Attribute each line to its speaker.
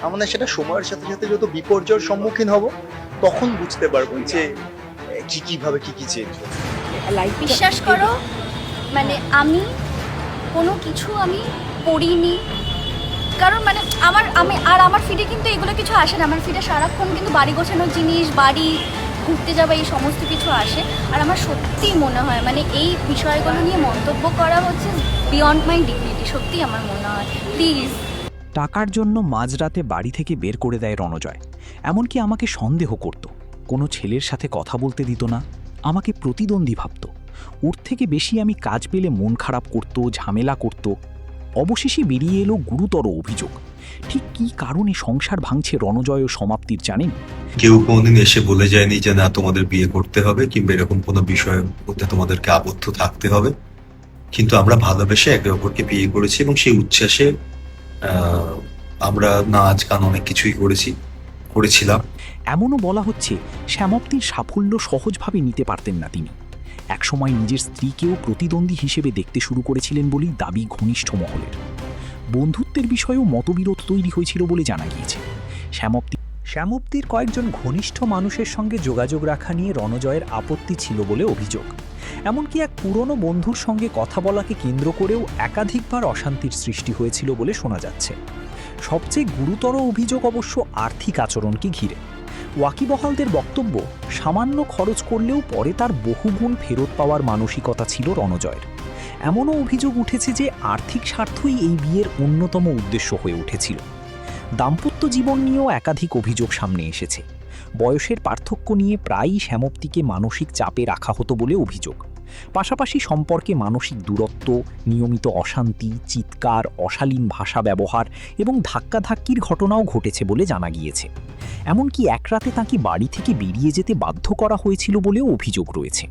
Speaker 1: আমাদের সেটা সময়ের সাথে সাথে যত বিপর্যয়ের সম্মুখীন হব তখন বুঝতে পারবো যে কিভাবে কি চেঞ্জ হচ্ছে।
Speaker 2: বিশ্বাস করো, মানে আমি কোনো কিছু আমি পড়িনি, কারণ মানে আমার ফিডে কিন্তু এগুলো কিছু আসে না। আমার ফিডে সারাক্ষণ কিন্তু বাড়ি গোছানোর জিনিস, বাড়ি ঘুরতে যাওয়া, এই সমস্ত কিছু আসে। আর আমার সত্যিই মনে হয় মানে এই বিষয়গুলো নিয়ে মন্তব্য করা হচ্ছে বিয়ন্ড মাই ডিগনিটি, সত্যিই আমার মনে হয়। প্লিজ।
Speaker 3: টাকার জন্য মাঝরাতে বাড়ি থেকে বের করে দেয় রণজয়। এমনকি আমাকে সন্দেহ করত, কোনো ছেলের সাথে কথা বলতে দিত না, আমাকে প্রতিদ্বন্দ্বী ভাবত। ওর থেকে বেশি আমি কাজ পেলে মন খারাপ করত, ঝামেলা করত। অবশেষে বেরিয়ে এলো গুরুতর অভিযোগ। ঠিক কী কারণে সংসার ভাঙছে রণজয় ও সমাপ্তির জানেন?
Speaker 4: কেউ কোনোদিন এসে বলে যায়নি যে না তোমাদের বিয়ে করতে হবে কিংবা এরকম কোনো বিষয়ের মধ্যে তোমাদেরকে আবদ্ধ থাকতে হবে, কিন্তু আমরা ভালোবেসে একে অপরকে বিয়ে করেছি এবং সেই উচ্ছ্বাসে আমরা নাচ গান অনেক কিছুই করেছিলাম।
Speaker 3: এমনও বলা হচ্ছে সমাপ্তির সাফল্য সহজভাবে নিতে পারতেন না তিনি। একসময় নিজের স্ত্রীকেও প্রতিদ্বন্দ্বী হিসেবে দেখতে শুরু করেছিলেন বলেই দাবি ঘনিষ্ঠ মহলের। বন্ধুত্বের বিষয়েও মতবিরোধ তৈরি হয়েছিল বলে জানা গিয়েছে। শ্যামপ্তির কয়েকজন ঘনিষ্ঠ মানুষের সঙ্গে যোগাযোগ রাখা নিয়ে রণজয়ের আপত্তি ছিল বলে অভিযোগ। এমনকি এক পুরনো বন্ধুর সঙ্গে কথা বলাকে কেন্দ্র করেও একাধিকবার অশান্তির সৃষ্টি হয়েছিল বলে শোনা যাচ্ছে। সবচেয়ে গুরুতর অভিযোগ অবশ্য আর্থিক আচরণকে ঘিরে। ওয়াকিবহালদের বক্তব্য, সামান্য খরচ করলেও পরে তার বহুগুণ ফেরত পাওয়ার মানসিকতা ছিল রণজয়ের। এমনও অভিযোগ উঠেছে যে আর্থিক স্বার্থই এই বিয়ের অন্যতম উদ্দেশ্য হয়ে উঠেছিল। দাম্পত্য জীবন নিয়েও একাধিক অভিযোগ সামনে এসেছে। বয়সের পার্থক্য নিয়ে প্রায়ই সমাপ্তিকে মানসিক চাপে রাখা হতো বলে অভিযোগ। পাশাপাশি সম্পর্কে মানসিক দূরত্ব, নিয়মিত অশান্তি, চিৎকার, অশালীন ভাষা ব্যবহার এবং ধাক্কাধাক্কির ঘটনাও ঘটেছে বলে জানা গিয়েছে। এমনকি এক রাতে তাঁকে বাড়ি থেকে বেরিয়ে যেতে বাধ্য করা হয়েছিল বলেও অভিযোগ রয়েছে।